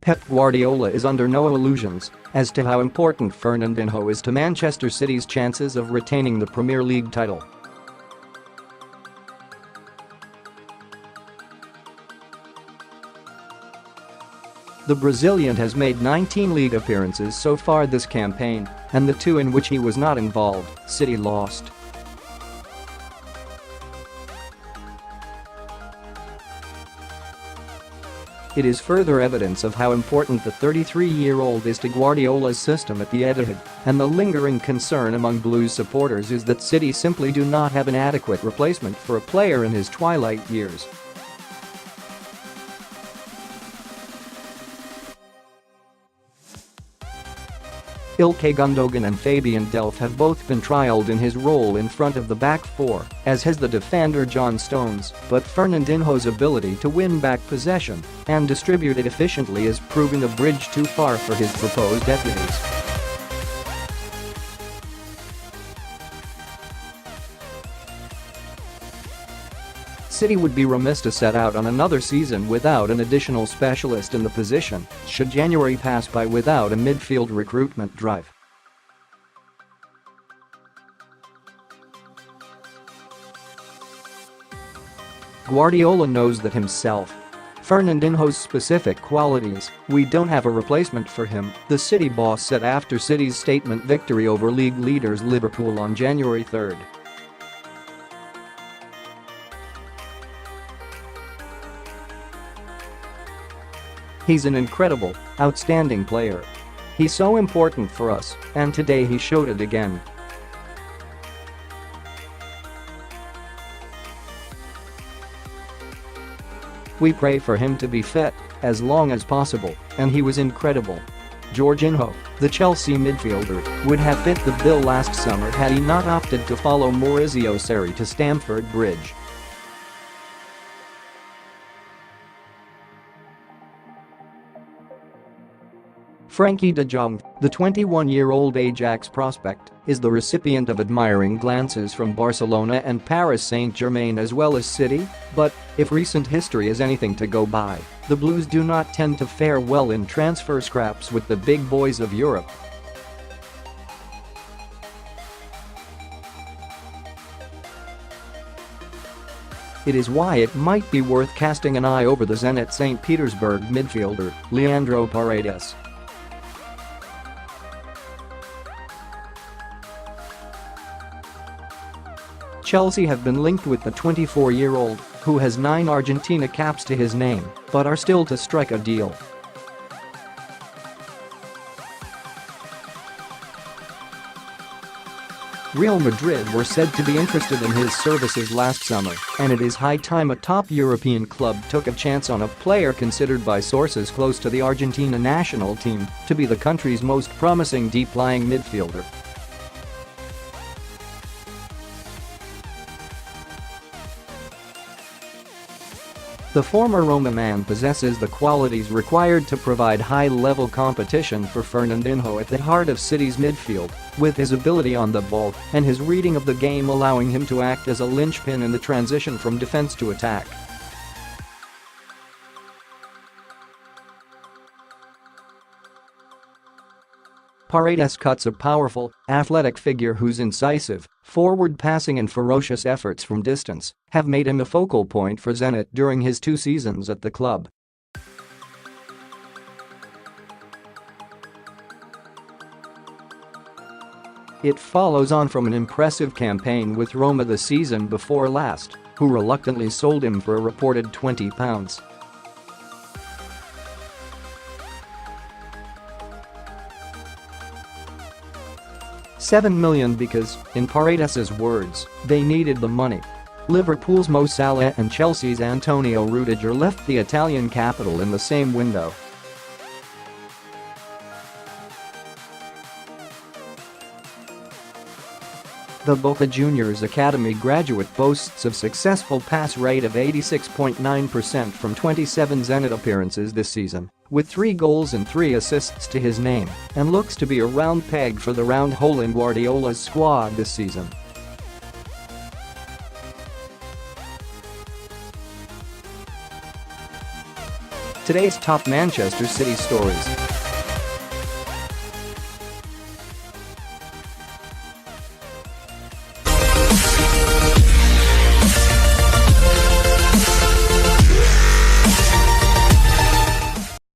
Pep Guardiola is under no illusions as to how important Fernandinho is to Manchester City's chances of retaining the Premier League title. The Brazilian has made 19 league appearances so far this campaign, and the 2 in which he was not involved, City lost. It is further evidence of how important the 33-year-old is to Guardiola's system at the Etihad, and the lingering concern among Blues supporters is that City simply do not have an adequate replacement for a player in his twilight years. Ilkay, Gundogan and Fabian Delph have both been trialled in his role in front of the back 4, as has the defender John Stones, but Fernandinho's ability to win back possession and distribute it efficiently is proving a bridge too far for his proposed deputies. City would be remiss to set out on another season without an additional specialist in the position, should January pass by without a midfield recruitment drive. Guardiola knows that himself. Fernandinho's specific qualities, we don't have a replacement for him, the City boss said after City's statement victory over league leaders Liverpool on January 3rd. He's an incredible, outstanding player. He's so important for us, and today he showed it again. We pray for him to be fit as long as possible, and he was incredible. Jorginho, the Chelsea midfielder, would have fit the bill last summer had he not opted to follow Maurizio Sarri to Stamford Bridge. Frenkie De Jong, the 21-year-old Ajax prospect, is the recipient of admiring glances from Barcelona and Paris Saint-Germain as well as City, but if recent history is anything to go by, the Blues do not tend to fare well in transfer scraps with the big boys of Europe. It is why it might be worth casting an eye over the Zenit Saint Petersburg midfielder, Leandro Paredes. Chelsea have been linked with the 24-year-old, who has 9 Argentina caps to his name, but are still to strike a deal. Real Madrid were said to be interested in his services last summer, and it is high time a top European club took a chance on a player considered by sources close to the Argentina national team to be the country's most promising deep-lying midfielder. The former Roma man possesses the qualities required to provide high-level competition for Fernandinho at the heart of City's midfield, with his ability on the ball and his reading of the game allowing him to act as a linchpin in the transition from defense to attack. Paredes cuts a powerful, athletic figure whose incisive, forward passing and ferocious efforts from distance have made him a focal point for Zenit during his 2 seasons at the club. It follows on from an impressive campaign with Roma the season before last, who reluctantly sold him for a reported £20. $7 million because, in Paredes' words, they needed the money. Liverpool's Mo Salah and Chelsea's Antonio Rüdiger left the Italian capital in the same window. The Boca Juniors academy graduate boasts of successful pass rate of 86.9% from 27 Zenit appearances this season, with 3 goals and 3 assists to his name, and looks to be a round peg for the round hole in Guardiola's squad this season. Today's top Manchester City stories.